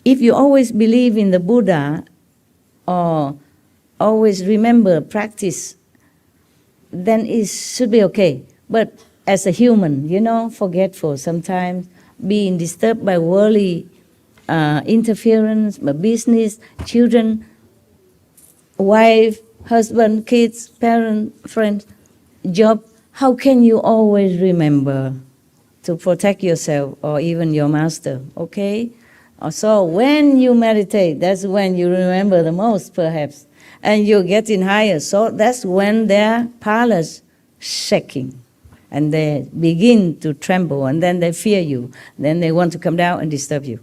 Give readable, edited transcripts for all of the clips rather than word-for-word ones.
If you always believe in the Buddha or always remember, practice, then it should be okay. But as a human, forgetful sometimes, being disturbed by worldly interference, by business, children, wife, husband, kids, parent, friends, job, how can you always remember to protect yourself or even your master, okay? So when you meditate, that's when you remember the most, perhaps. And you're getting higher, so that's when their palace shaking. And they begin to tremble, and then they fear you. Then they want to come down and disturb you.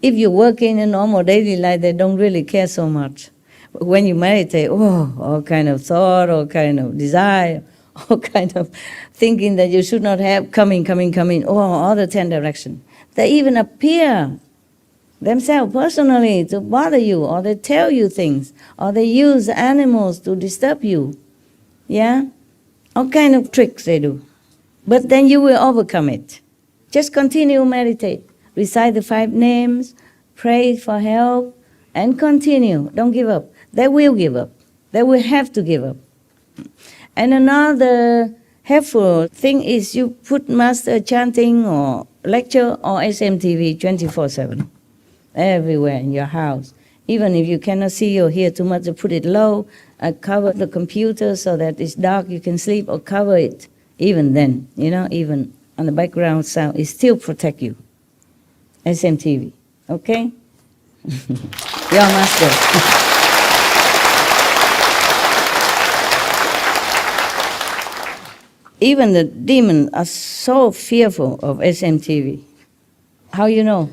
If you work in a normal daily life, they don't really care so much. But when you meditate, all kind of thought, all kind of desire, all kind of thinking that you should not have, coming, all the 10 directions. They even appear themselves personally to bother you, or they tell you things, or they use animals to disturb you. Yeah? All kind of tricks they do. But then you will overcome it. Just continue meditate. Recite the 5 names, pray for help, and continue. Don't give up. They will give up. They will have to give up. And another helpful thing is you put master chanting or lecture or SMTV 24/7. Everywhere in your house. Even if you cannot see or hear too much, put it low, cover the computer so that it's dark, you can sleep, or cover it. Even then, even on the background sound, it still protect you. SMTV, okay? Your master. Even the demons are so fearful of SMTV. How you know?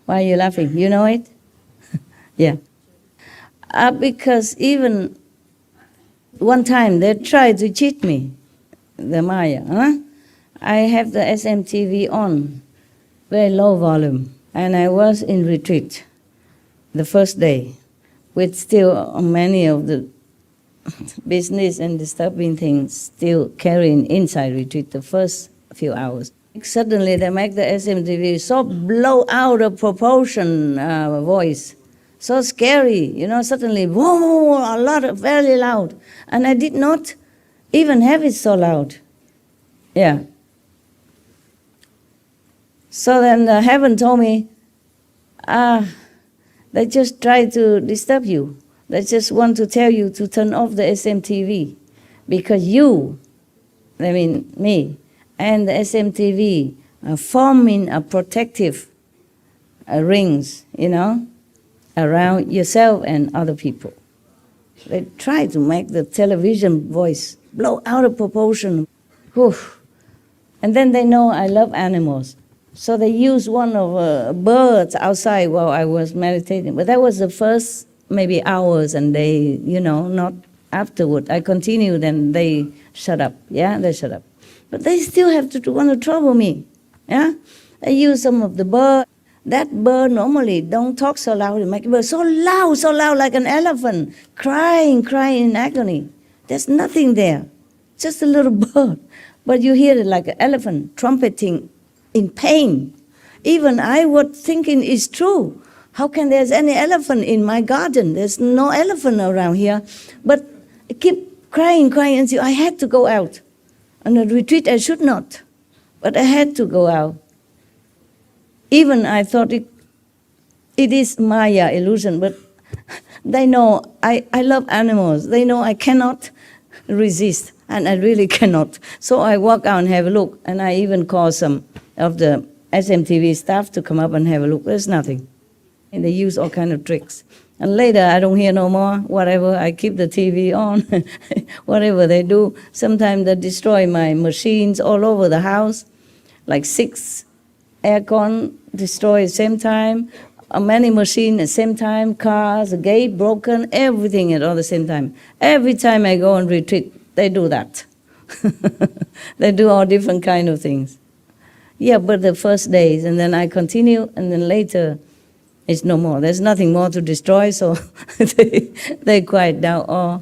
Why are you laughing? You know it? Yeah. Because even one time they tried to cheat me, the Maya. I have the SMTV on, very low volume, and I was in retreat the first day with still many of the business and disturbing things still carrying inside retreat the first few hours. Suddenly they make the SMTV so blow out of proportion voice, so scary, suddenly, whoa, a lot of very loud. And I did not even have it so loud. Yeah. So then heaven told me, they just try to disturb you. They just want to tell you to turn off the SMTV because you, I mean me, and the SMTV are forming a protective rings, around yourself and other people. They try to make the television voice blow out of proportion. Whew. And then they know I love animals. So they used one of birds outside while I was meditating. But that was the first maybe hours, and they, not afterward. I continued and they shut up. Yeah, they shut up. But they still have to want to trouble me. Yeah, they use some of the bird. That bird normally don't talk so loud. It make bird so loud, like an elephant, crying in agony. There's nothing there, just a little bird. But you hear it like an elephant trumpeting in pain. Even I was thinking it's true. How can there's any elephant in my garden? There's no elephant around here. But I keep crying until I had to go out. On a retreat I should not, but I had to go out. Even I thought it is Maya illusion, but they know I love animals. They know I cannot resist, and I really cannot. So I walk out and have a look, and I even call some of the SMTV staff to come up and have a look. There's nothing. And they use all kind of tricks. And later, I don't hear no more, whatever, I keep the TV on, whatever they do. Sometimes they destroy my machines all over the house, like 6 aircon destroyed at the same time, many machines at the same time, cars, a gate broken, everything at all the same time. Every time I go on retreat, they do that. They do all different kind of things. Yeah, but the first days, and then I continue, and then later, it's no more. There's nothing more to destroy, so they quiet down, or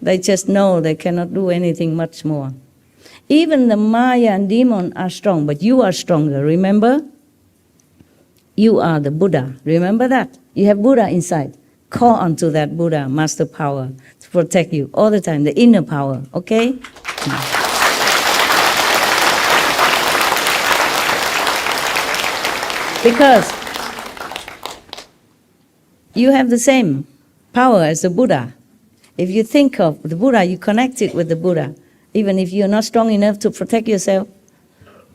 they just know they cannot do anything much more. Even the Maya and demon are strong, but you are stronger, remember? You are the Buddha. Remember that? You have Buddha inside. Call onto that Buddha, master power, to protect you all the time, the inner power, okay? Because you have the same power as the Buddha. If you think of the Buddha, you connect it with the Buddha. Even if you're not strong enough to protect yourself,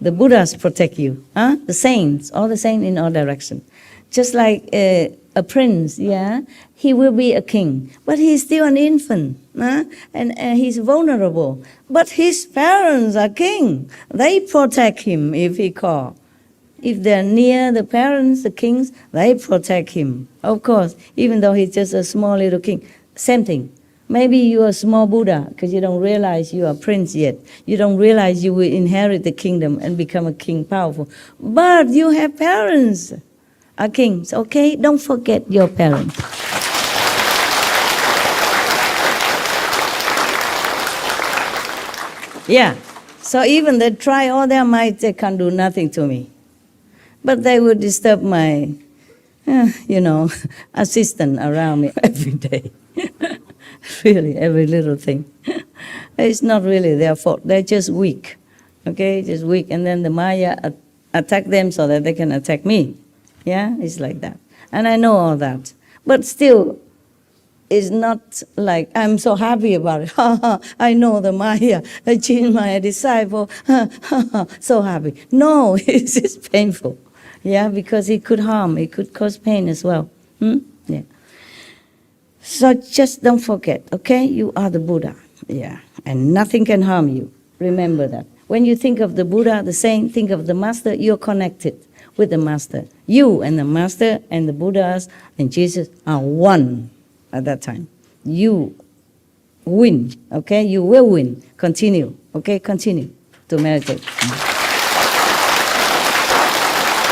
the Buddhas protect you. The saints, all the saints in all directions. Just like a prince, yeah, he will be a king, but he's still an infant, and he's vulnerable. But his parents are king. They protect him if he calls. If they're near the parents, the kings, they protect him. Of course, even though he's just a small little king. Same thing. Maybe you're a small Buddha because you don't realize you are a prince yet. You don't realize you will inherit the kingdom and become a king powerful. But you have parents are kings, okay? Don't forget your parents. Yeah. So even they try all their might, they can't do nothing to me. But they would disturb my, assistant around me every day. Really, every little thing. It's not really their fault. They're just weak, okay? Just weak. And then the Maya attack them so that they can attack me. Yeah, it's like that. And I know all that. But still, it's not like I'm so happy about it. I know the Maya, I changed my disciple. So happy. No, it's just painful. Yeah, because it could harm, it could cause pain as well. Yeah. So just don't forget, okay? You are the Buddha. Yeah. And nothing can harm you. Remember that. When you think of the Buddha, the saint, think of the master, you're connected with the master. You and the master and the Buddhas and Jesus are one at that time. You win, okay? You will win. Continue, okay? Continue to meditate.